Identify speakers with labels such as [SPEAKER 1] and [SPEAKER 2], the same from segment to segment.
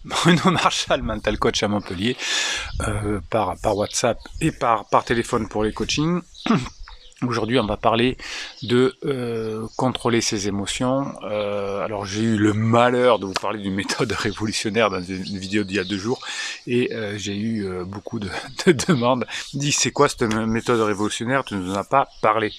[SPEAKER 1] Bruno Marchal, mental coach à Montpellier, par WhatsApp et par téléphone pour les coachings. Aujourd'hui, on va parler de contrôler ses émotions. Alors, j'ai eu le malheur de vous parler d'une méthode révolutionnaire dans une vidéo d'il y a 2 jours, et j'ai eu beaucoup de demandes. Dis, c'est quoi cette méthode révolutionnaire? Tu ne nous en as pas parlé.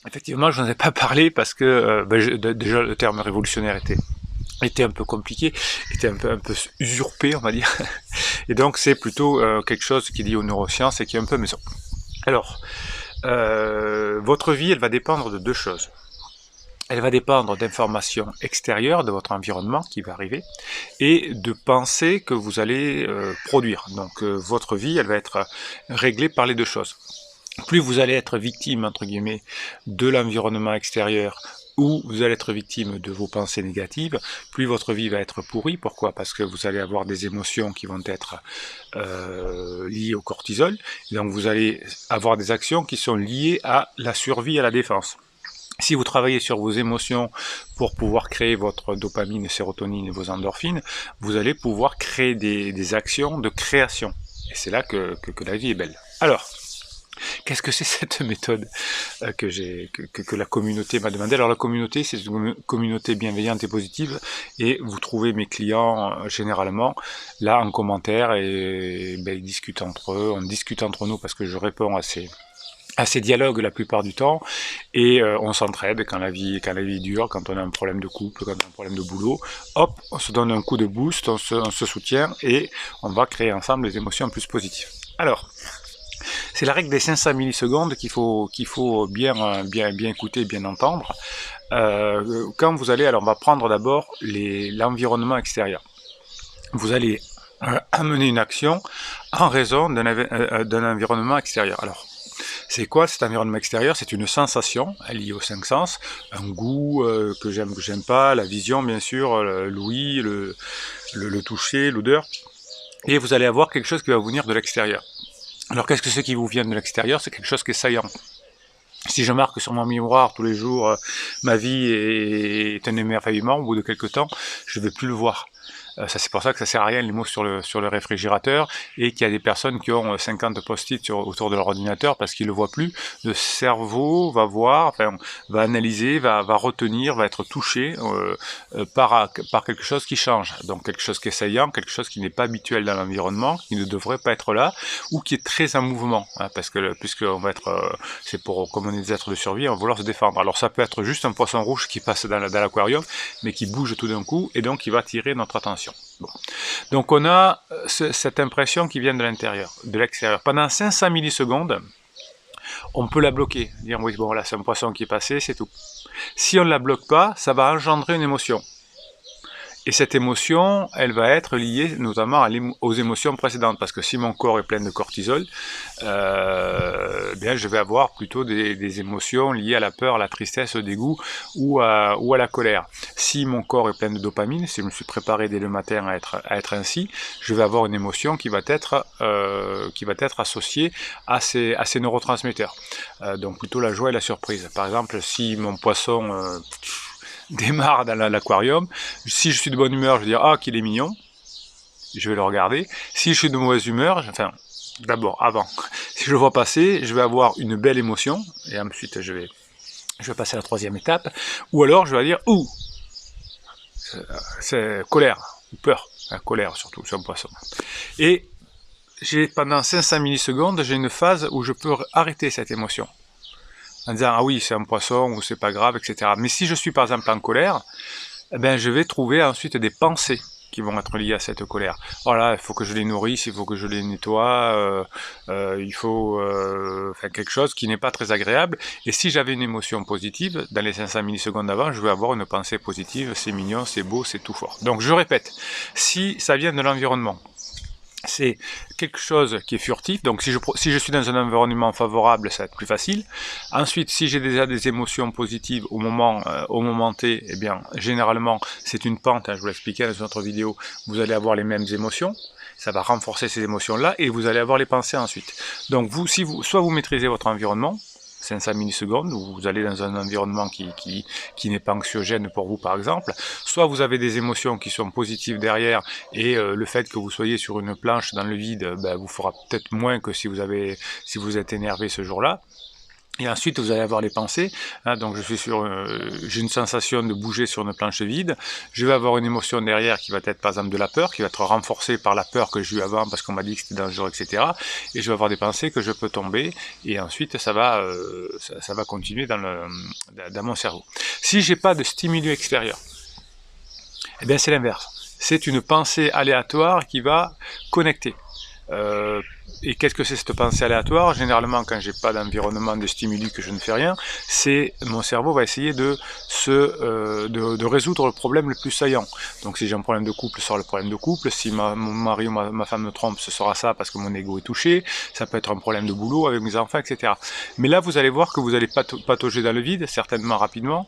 [SPEAKER 1] Effectivement, je n'en ai pas parlé parce que déjà le terme révolutionnaire était un peu compliqué, était un peu usurpé, on va dire. Et donc, c'est plutôt quelque chose qui est lié aux neurosciences et qui est un peu maison. Alors, votre vie, elle va dépendre de 2 choses. Elle va dépendre d'informations extérieures de votre environnement qui va arriver et de pensées que vous allez produire. Donc votre vie, elle va être réglée par les 2 choses. Plus vous allez être victime, entre guillemets, de l'environnement extérieur, ou vous allez être victime de vos pensées négatives, plus votre vie va être pourrie. Pourquoi? Parce que vous allez avoir des émotions qui vont être liées au cortisol, et donc vous allez avoir des actions qui sont liées à la survie, à la défense. Si vous travaillez sur vos émotions pour pouvoir créer votre dopamine, sérotonine et vos endorphines, vous allez pouvoir créer des actions de création. Et c'est là que la vie est belle. Alors, qu'est-ce que c'est cette méthode que la communauté m'a demandé? Alors la communauté, c'est une communauté bienveillante et positive, et vous trouvez mes clients généralement là en commentaire, et ils discutent entre eux, on discute entre nous parce que je réponds à ces dialogues la plupart du temps, et on s'entraide quand la vie est dure, quand on a un problème de couple, quand on a un problème de boulot, hop, on se donne un coup de boost, on se soutient, et on va créer ensemble des émotions plus positives. Alors, c'est la règle des 500 millisecondes qu'il faut bien écouter, bien entendre. Quand vous allez, alors on va prendre d'abord l'environnement extérieur. Vous allez amener une action en raison d'un environnement extérieur. Alors, c'est quoi cet environnement extérieur? C'est une sensation liée aux 5 sens, un goût que j'aime pas, la vision bien sûr, l'ouïe, le toucher, l'odeur, et vous allez avoir quelque chose qui va vous venir de l'extérieur. Alors qu'est-ce que c'est qui vous vient de l'extérieur? C'est quelque chose qui est saillant. Si je marque sur mon miroir tous les jours ma vie est un émerveillement, au bout de quelques temps, je ne vais plus le voir. Ça, c'est pour ça que ça sert à rien les mots sur le réfrigérateur, et qu'il y a des personnes qui ont 50 post-it autour de leur ordinateur parce qu'ils ne le voient plus. Le cerveau va voir, enfin, va analyser, va retenir, va être touché par quelque chose qui change. Donc quelque chose qui est saillant, quelque chose qui n'est pas habituel dans l'environnement, qui ne devrait pas être là, ou qui est très en mouvement, hein, parce que puisqu'on va être, c'est comme on est des êtres de survie, on va vouloir se défendre. Alors ça peut être juste un poisson rouge qui passe dans l'aquarium, mais qui bouge tout d'un coup, et donc qui va attirer notre attention. Bon. Donc on a cette impression qui vient de l'intérieur, de l'extérieur. Pendant 500 millisecondes, on peut la bloquer, dire oui, bon là c'est un poisson qui est passé, c'est tout. Si on ne la bloque pas, ça va engendrer une émotion. Et cette émotion, elle va être liée notamment aux émotions précédentes, parce que si mon corps est plein de cortisol, bien je vais avoir plutôt des émotions liées à la peur, à la tristesse, au dégoût ou à la colère. Si mon corps est plein de dopamine, si je me suis préparé dès le matin à être ainsi, je vais avoir une émotion qui va être associée à ces neurotransmetteurs. Donc plutôt la joie et la surprise. Par exemple, si mon poisson démarre dans l'aquarium, si je suis de bonne humeur, je vais dire ah qu'il est mignon, je vais le regarder. Si je suis de mauvaise humeur, enfin d'abord avant, si je le vois passer, je vais avoir une belle émotion, et ensuite je vais passer à la 3e étape, ou alors je vais dire ouh, c'est colère ou peur, la colère surtout, c'est un poisson. Et pendant 500 millisecondes, j'ai une phase où je peux arrêter cette émotion en disant ah oui c'est un poisson ou c'est pas grave, etc. Mais si je suis par exemple en colère, eh ben, je vais trouver ensuite des pensées qui vont être liées à cette colère. Voilà, il faut que je les nourrisse, il faut que je les nettoie, il faut faire quelque chose qui n'est pas très agréable. Et si j'avais une émotion positive, dans les 500 millisecondes avant, je vais avoir une pensée positive, c'est mignon, c'est beau, c'est tout fort. Donc je répète, si ça vient de l'environnement, c'est quelque chose qui est furtif, donc si je suis dans un environnement favorable, ça va être plus facile. Ensuite, si j'ai déjà des émotions positives au moment T, eh bien, généralement, c'est une pente, hein, je vous l'expliquais dans une autre vidéo, vous allez avoir les mêmes émotions, ça va renforcer ces émotions-là, et vous allez avoir les pensées ensuite. Donc, soit vous maîtrisez votre environnement, 500 millisecondes, où vous allez dans un environnement qui n'est pas anxiogène pour vous par exemple, soit vous avez des émotions qui sont positives derrière, et le fait que vous soyez sur une planche dans le vide, vous fera peut-être moins que si vous êtes énervé ce jour-là. Et ensuite, vous allez avoir les pensées. Hein, donc, j'ai une sensation de bouger sur une planche vide. Je vais avoir une émotion derrière qui va être, par exemple, de la peur, qui va être renforcée par la peur que j'ai eue avant parce qu'on m'a dit que c'était dangereux, etc. Et je vais avoir des pensées que je peux tomber. Et ensuite, ça va continuer dans mon cerveau. Si j'ai pas de stimulus extérieur, eh bien, c'est l'inverse. C'est une pensée aléatoire qui va connecter. Et qu'est-ce que c'est cette pensée aléatoire? Généralement, quand j'ai pas d'environnement de stimuli, que je ne fais rien, c'est mon cerveau va essayer de résoudre le problème le plus saillant. Donc si j'ai un problème de couple, ce sera le problème de couple. Si mon mari ou ma femme me trompe, ce sera ça parce que mon ego est touché. Ça peut être un problème de boulot avec mes enfants, etc. Mais là, vous allez voir que vous allez patauger dans le vide, certainement rapidement,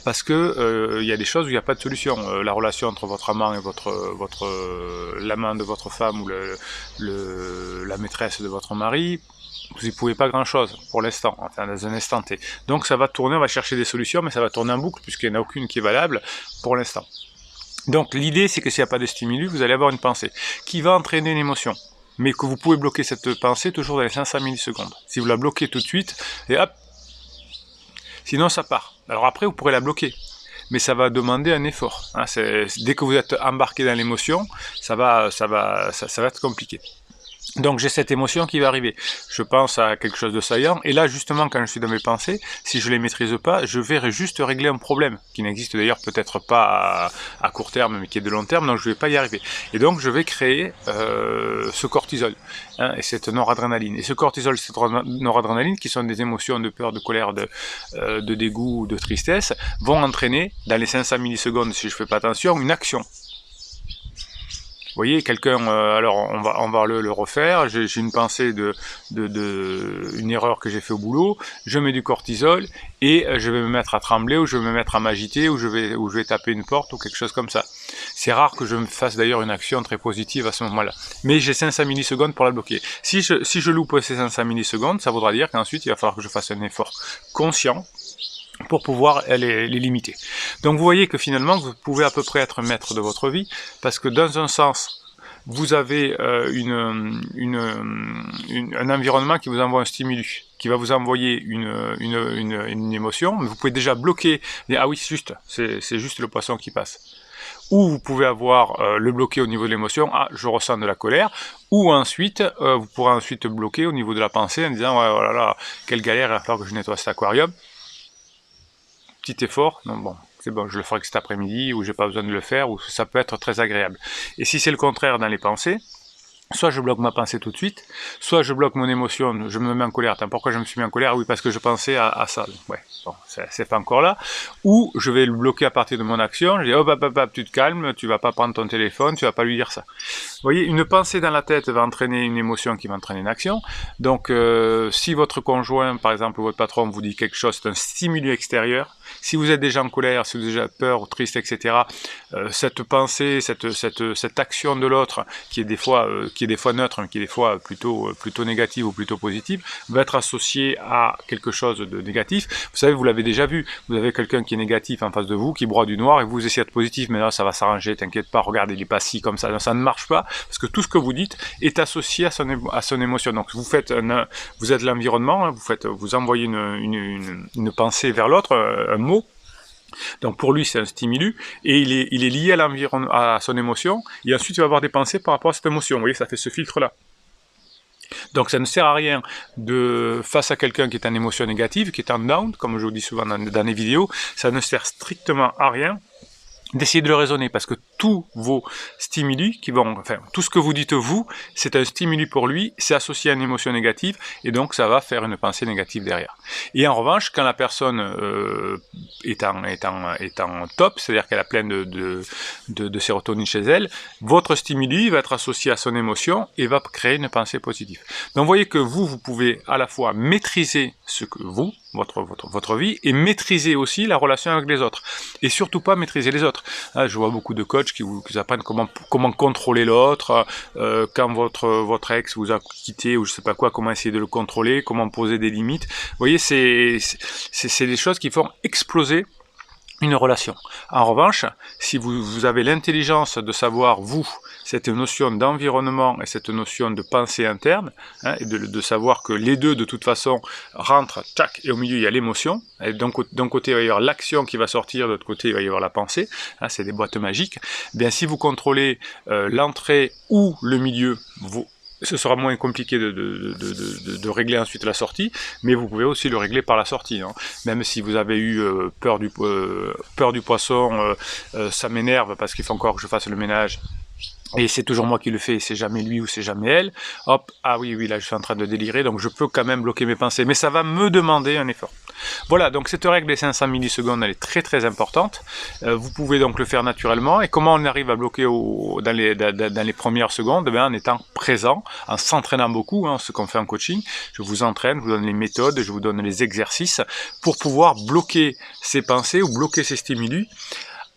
[SPEAKER 1] parce que il y a des choses où il n'y a pas de solution. La relation entre votre amant et l'amant de votre femme ou la maîtresse de votre mari, vous n'y pouvez pas grand chose pour l'instant, enfin dans un instant T. Donc ça va tourner, on va chercher des solutions, mais ça va tourner en boucle puisqu'il n'y en a aucune qui est valable pour l'instant. Donc l'idée c'est que s'il n'y a pas de stimulus, vous allez avoir une pensée qui va entraîner une émotion, mais que vous pouvez bloquer cette pensée toujours dans les 500 millisecondes. Si vous la bloquez tout de suite, et hop, sinon ça part. Alors après vous pourrez la bloquer, mais ça va demander un effort. Hein. Dès que vous êtes embarqué dans l'émotion, ça va être compliqué. Donc j'ai cette émotion qui va arriver, je pense à quelque chose de saillant, et là justement quand je suis dans mes pensées, si je les maîtrise pas, je vais juste régler un problème, qui n'existe d'ailleurs peut-être pas à court terme, mais qui est de long terme, donc je vais pas y arriver. Et donc je vais créer ce cortisol, hein, et cette noradrénaline. Et ce cortisol, cette noradrénaline, qui sont des émotions de peur, de colère, de dégoût, de tristesse, vont entraîner, dans les 500 millisecondes, si je fais pas attention, une action. Vous voyez, quelqu'un, alors on va le refaire, j'ai une pensée une erreur que j'ai fait au boulot, je mets du cortisol et je vais me mettre à trembler, ou je vais me mettre à m'agiter, ou je vais taper une porte ou quelque chose comme ça. C'est rare que je me fasse d'ailleurs une action très positive à ce moment-là. Mais j'ai 500 millisecondes pour la bloquer. Si je loupe ces 500 millisecondes, ça voudra dire qu'ensuite il va falloir que je fasse un effort conscient pour pouvoir les limiter. Donc vous voyez que finalement vous pouvez à peu près être maître de votre vie, parce que dans un sens vous avez un environnement qui vous envoie un stimulus, qui va vous envoyer une émotion, mais vous pouvez déjà bloquer, ah oui c'est juste le poisson qui passe. Ou vous pouvez avoir le bloquer au niveau de l'émotion, ah je ressens de la colère, ou ensuite vous pourrez ensuite bloquer au niveau de la pensée en disant ouais, oh là là, quelle galère, il va falloir que je nettoie cet aquarium. Petit effort, non bon, c'est bon, je le ferai que cet après-midi, ou j'ai pas besoin de le faire, ou ça peut être très agréable. Et si c'est le contraire dans les pensées, soit je bloque ma pensée tout de suite, soit je bloque mon émotion, je me mets en colère. Attends, pourquoi je me suis mis en colère? Oui, parce que je pensais à ça. Ouais, bon, c'est pas encore là. Ou je vais le bloquer à partir de mon action, je dis, oh, tu te calmes, tu vas pas prendre ton téléphone, tu vas pas lui dire ça. Vous voyez, une pensée dans la tête va entraîner une émotion qui va entraîner une action. Donc, si votre conjoint, par exemple, ou votre patron vous dit quelque chose, c'est un stimulus extérieur. Si vous êtes déjà en colère, si vous êtes déjà peur ou triste, etc., cette pensée, cette action de l'autre, qui est des fois neutre, mais qui est des fois plutôt négative ou plutôt positive, va être associée à quelque chose de négatif. Vous savez, vous l'avez déjà vu, vous avez quelqu'un qui est négatif en face de vous, qui broie du noir, et vous essayez d'être positif, mais là ça va s'arranger, t'inquiète pas, regarde, il est pas si comme ça. Non, ça ne marche pas, parce que tout ce que vous dites est associé à son émotion. Donc vous êtes l'environnement, hein, vous envoyez une pensée vers l'autre, un mot. Donc pour lui c'est un stimulus, et il est lié à son émotion, et ensuite il va avoir des pensées par rapport à cette émotion. Vous voyez, ça fait ce filtre là. Donc ça ne sert à rien face à quelqu'un qui est en émotion négative, qui est en down, comme je vous dis souvent dans les vidéos, ça ne sert strictement à rien d'essayer de le raisonner, parce que tous vos stimuli tout ce que vous dites vous, c'est un stimulus pour lui, c'est associé à une émotion négative, et donc ça va faire une pensée négative derrière. Et en revanche, quand la personne est en top, c'est-à-dire qu'elle a plein de sérotonine chez elle, votre stimulus va être associé à son émotion et va créer une pensée positive. Donc vous voyez que vous pouvez à la fois maîtriser ce que vous, votre vie, et maîtriser aussi la relation avec les autres. Et surtout pas maîtriser les autres. Je vois beaucoup de coachs qui vous apprennent comment contrôler l'autre, quand votre ex vous a quitté ou je sais pas quoi, comment essayer de le contrôler, comment poser des limites. Vous voyez, c'est des choses qui font exploser une relation. En revanche, si vous avez l'intelligence de savoir, vous, cette notion d'environnement et cette notion de pensée interne, hein, et de savoir que les deux, de toute façon, rentrent, tac, et au milieu, il y a l'émotion, et d'un côté, il va y avoir l'action qui va sortir, de l'autre côté, il va y avoir la pensée, hein, c'est des boîtes magiques. Bien, si vous contrôlez l'entrée ou le milieu, ce sera moins compliqué de régler ensuite la sortie, mais vous pouvez aussi le régler par la sortie. Hein. Même si vous avez eu peur du poisson, ça m'énerve parce qu'il faut encore que je fasse le ménage, et c'est toujours moi qui le fais, c'est jamais lui ou c'est jamais elle, hop, ah oui, là je suis en train de délirer, donc je peux quand même bloquer mes pensées, mais ça va me demander un effort. Voilà, donc cette règle des 500 millisecondes, elle est très très importante. Vous pouvez donc le faire naturellement, et comment on arrive à bloquer dans les premières secondes? En étant présent, en s'entraînant beaucoup, hein, ce qu'on fait en coaching. Je vous entraîne, je vous donne les méthodes, je vous donne les exercices pour pouvoir bloquer ces pensées ou bloquer ces stimuli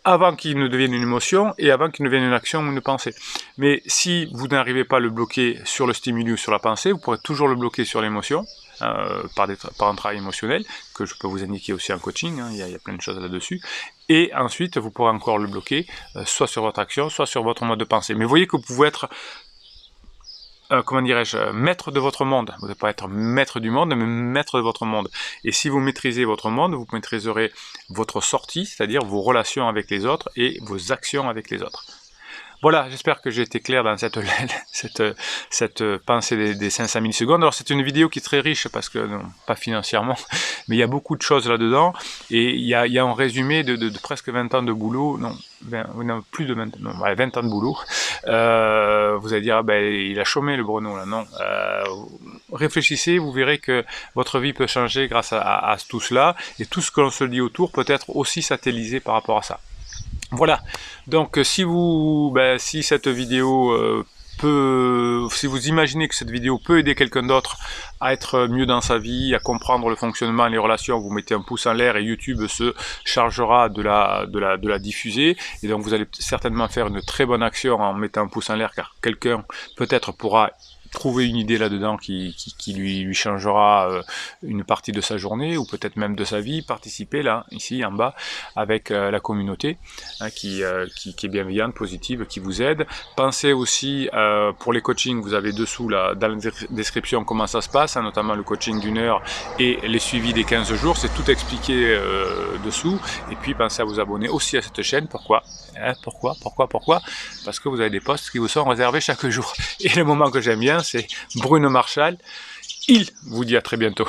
[SPEAKER 1] avant qu'il ne devienne une émotion et avant qu'il ne devienne une action ou une pensée. Mais si vous n'arrivez pas à le bloquer sur le stimuli ou sur la pensée, vous pourrez toujours le bloquer sur l'émotion, par un travail émotionnel, que je peux vous indiquer aussi en coaching, hein, il y a plein de choses là-dessus. Et ensuite, vous pourrez encore le bloquer, soit sur votre action, soit sur votre mode de pensée. Mais vous voyez que vous pouvez être comment dirais-je, maître de votre monde. Vous ne pouvez pas être maître du monde, mais maître de votre monde. Et si vous maîtrisez votre monde, vous maîtriserez votre sortie, c'est-à-dire vos relations avec les autres et vos actions avec les autres. Voilà, j'espère que j'ai été clair dans cette pensée des 500 millisecondes. Alors c'est une vidéo qui est très riche, parce que, non, pas financièrement, mais il y a beaucoup de choses là-dedans, et il y a un résumé de presque 20 ans de boulot, plus de 20, 20 ans de boulot. Vous allez dire, il a chômé le Bruno, là, non. Réfléchissez, vous verrez que votre vie peut changer grâce à tout cela, et tout ce que l'on se dit autour peut être aussi satellisé par rapport à ça. Voilà, donc si cette vidéo si vous imaginez que cette vidéo peut aider quelqu'un d'autre à être mieux dans sa vie, à comprendre le fonctionnement et les relations, vous mettez un pouce en l'air et YouTube se chargera de la diffuser, et donc vous allez certainement faire une très bonne action en mettant un pouce en l'air, car quelqu'un peut-être pourra trouver une idée là-dedans qui lui changera une partie de sa journée, ou peut-être même de sa vie. Participer là, ici en bas, avec la communauté, hein, qui est bienveillante, positive, qui vous aide. Pensez aussi, pour les coachings, vous avez dessous là, dans la description, comment ça se passe, hein, notamment le coaching d'1 heure et les suivis des 15 jours, c'est tout expliqué dessous. Et puis pensez à vous abonner aussi à cette chaîne. Pourquoi? Pourquoi? Parce que vous avez des posts qui vous sont réservés chaque jour. Et le moment que j'aime bien, c'est Bruno Marchal. Il vous dit à très bientôt.